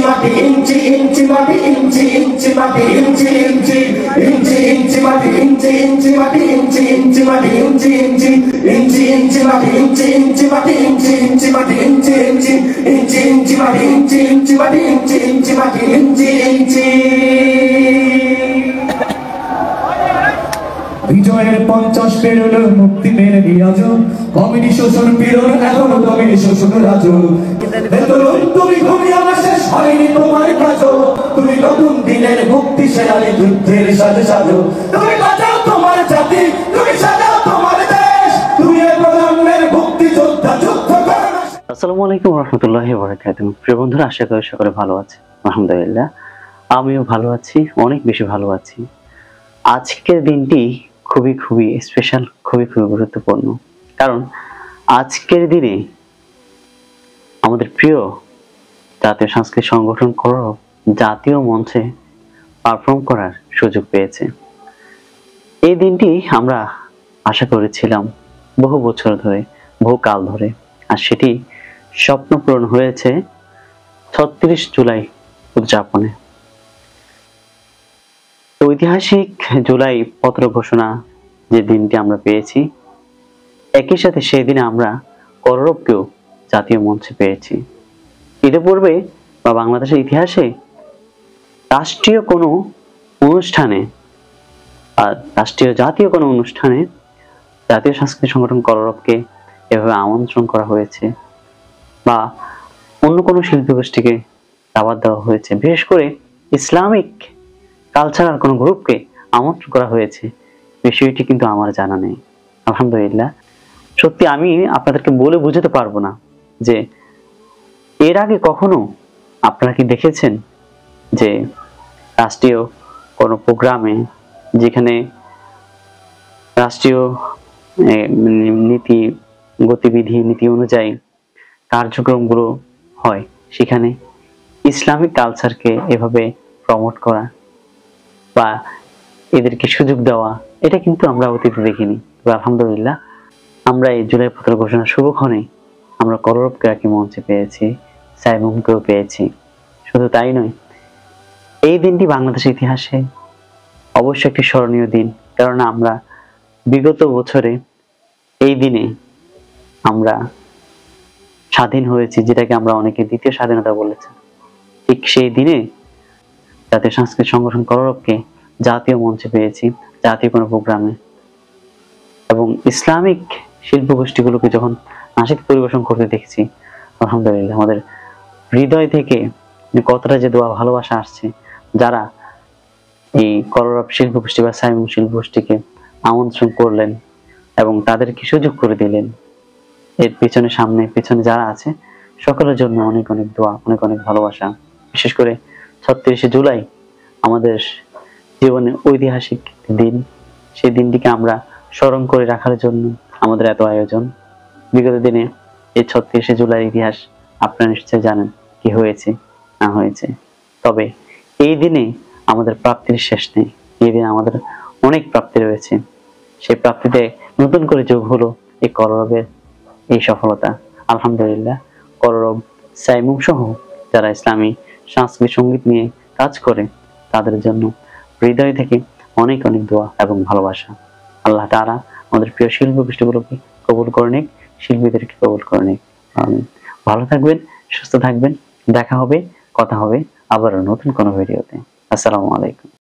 মাটি ইঞ্চি ইঞ্চি মাটি ইঞ্চি ইঞ্চি মাটি ইঞ্চি ইঞ্চি ইঞ্চি ইঞ্চি মাটি ইঞ্চি ইঞ্চি মাটি ইঞ্চি ইঞ্চি মাটি ইঞ্চি ইঞ্চি ইঞ্চি ইঞ্চি মাটি ইঞ্চি ইঞ্চি মাটি ইঞ্চি ইঞ্চি মাটি ইঞ্চি ইঞ্চি ইঞ্চি ইঞ্চি মাটি ইঞ্চি ইঞ্চি মাটি ইঞ্চি ইঞ্চি মাটি ইঞ্চি ইঞ্চি। বিজয়ের 50 পেরোলো মুক্তি মেরে দিয়াজ কমিটি শোষণ পীড়ন এখনো কমিটি শোষণ রাজ তুমি ঘুমিয়ে আমার শেষ হয়নি তোমার কাজ তুমি নতুন দিনের মুক্তি সেনানি যুদ্ধের সাথে সাজো তুমি বাঁচাও তোমার জাতি তুমি সাজাও তোমার দেশ তুমি প্রজন্মের মুক্তি যোদ্ধা যুদ্ধ করো। আসসালামু আলাইকুম ওয়া রাহমাতুল্লাহি ওয়া বারাকাতুহু। প্রিয় বন্ধুরা, আশা করি সকলে ভালো আছে। আলহামদুলিল্লাহ আমিও ভালো আছি, অনেক বেশি ভালো আছি। আজকের দিনটি খুবই খুবই স্পেশাল, খুবই খুবই গুরুত্বপূর্ণ, কারণ আজকের দিনে আমাদের প্রিয় জাতীয় সাংস্কৃতিক সংগঠন করো জাতীয় মঞ্চে পারফর্ম করার সুযোগ পেয়েছে। এই দিনটি আমরা আশা করেছিলাম বহু বছর ধরে, বহু কাল ধরে, আর সেটি স্বপ্ন পূরণ হয়েছে ৩৬ জুলাই উদযাপনে। ঐতিহাসিক জুলাই পত্র ঘোষণা যে দিনটি আমরা পেয়েছি, একই সাথে সেই দিনে আমরা কররবকেও জাতীয় মঞ্চে পেয়েছি। ইতিপূর্বে বা বাংলাদেশের ইতিহাসে রাষ্ট্রীয় কোনো অনুষ্ঠানে আর রাষ্ট্রীয় জাতীয় কোনো অনুষ্ঠানে জাতীয় সাংস্কৃতিক সংগঠন কররবকে এভাবে আমন্ত্রণ করা হয়েছে বা অন্য কোনো শিল্পী গোষ্ঠীকে দাওয়াত দেওয়া হয়েছে, বিশেষ করে ইসলামিক কালচারাল কোনো গ্রুপকে আমন্ত্রণ করা হয়েছে, বিষয়টি কিন্তু আমার জানা নেই। আলহামদুলিল্লাহ, সত্যি আমি আপনাদেরকে বলে বুঝাতে পারবো না যে এর আগে কখনো আপনারা কি দেখেছেন যে রাষ্ট্রীয় কোনো প্রোগ্রামে, যেখানে রাষ্ট্রীয় নীতি গতিবিধি নীতি অনুযায়ী কার্যক্রমগুলো হয়, সেখানে ইসলামিক কালচারকে এভাবে প্রমোট করা বা এদেরকে সুযোগ দেওয়া, এটা কিন্তু আমরা অতীতে দেখিনি। তবে আলহামদুলিল্লাহ আমরা এই জুলাই পত্র ঘোষণার শুভক্ষণে আমরা কররবকে একই মঞ্চে পেয়েছি, সাইমুমকেও পেয়েছি। শুধু তাই নয়, এই দিনটি বাংলাদেশের ইতিহাসে অবশ্যই একটি স্মরণীয় দিন, কারণ আমরা বিগত বছরে এই দিনে আমরা স্বাধীন হয়েছি, যেটাকে আমরা অনেকে দ্বিতীয় স্বাধীনতা বলেছি। ঠিক সেই দিনে জাতীয় সাংস্কৃতিক সংগঠন কররবকে জাতীয় মঞ্চে পেয়েছি, জাতীয় কোনো প্রোগ্রামে, এবং ইসলামিক শিল্প গোষ্ঠীগুলোকে যখন নাশিদ পরিবেশন করতে দেখছি, আলহামদুলিল্লাহ আমাদের হৃদয় থেকে কতটা যে দোয়া ভালোবাসা আসছে, যারা এই কররব শিল্প গোষ্ঠী বা সাইমুম শিল্প গোষ্ঠীকে আমন্ত্রণ করলেন এবং তাদেরকে সুযোগ করে দিলেন, এর পেছনে সামনে পেছনে যারা আছে সকলের জন্য অনেক অনেক দোয়া, অনেক অনেক ভালোবাসা। বিশেষ করে ৩৬শে জুলাই আমাদের জীবনে ঐতিহাসিক দিন, সেই দিনটিকে আমরা স্মরণ করে রাখার জন্য আমাদের এত আয়োজন। বিগত দিনে এই ৩৬শে জুলাই ইতিহাস আপনারা নিশ্চয়ই জানেন কি হয়েছে না হয়েছে, তবে এই দিনে আমাদের প্রাপ্তির শেষ নেই। এই দিনে আমাদের অনেক প্রাপ্তি রয়েছে, সেই প্রাপ্তিতে নতুন করে যোগ হলো এই কররবের এই সফলতা। আলহামদুলিল্লাহ, কররব সাইমুম সহ যারা ইসলামী সাংস্কৃতিক সঙ্গীত নিয়ে কাজ করে, তাদের জন্য হৃদয় থেকে অনেক অনেক দোয়া এবং ভালোবাসা। আল্লাহ তাআলা আমাদের প্রিয় শিল্পী গোষ্ঠীগুলোকে কবুল করে নিক, শিল্পীদেরকে কবুল করে নিক। ভালো থাকবেন, সুস্থ থাকবেন, দেখা হবে, কথা হবে আবারও নতুন কোনো ভিডিওতে। আসসালামু আলাইকুম।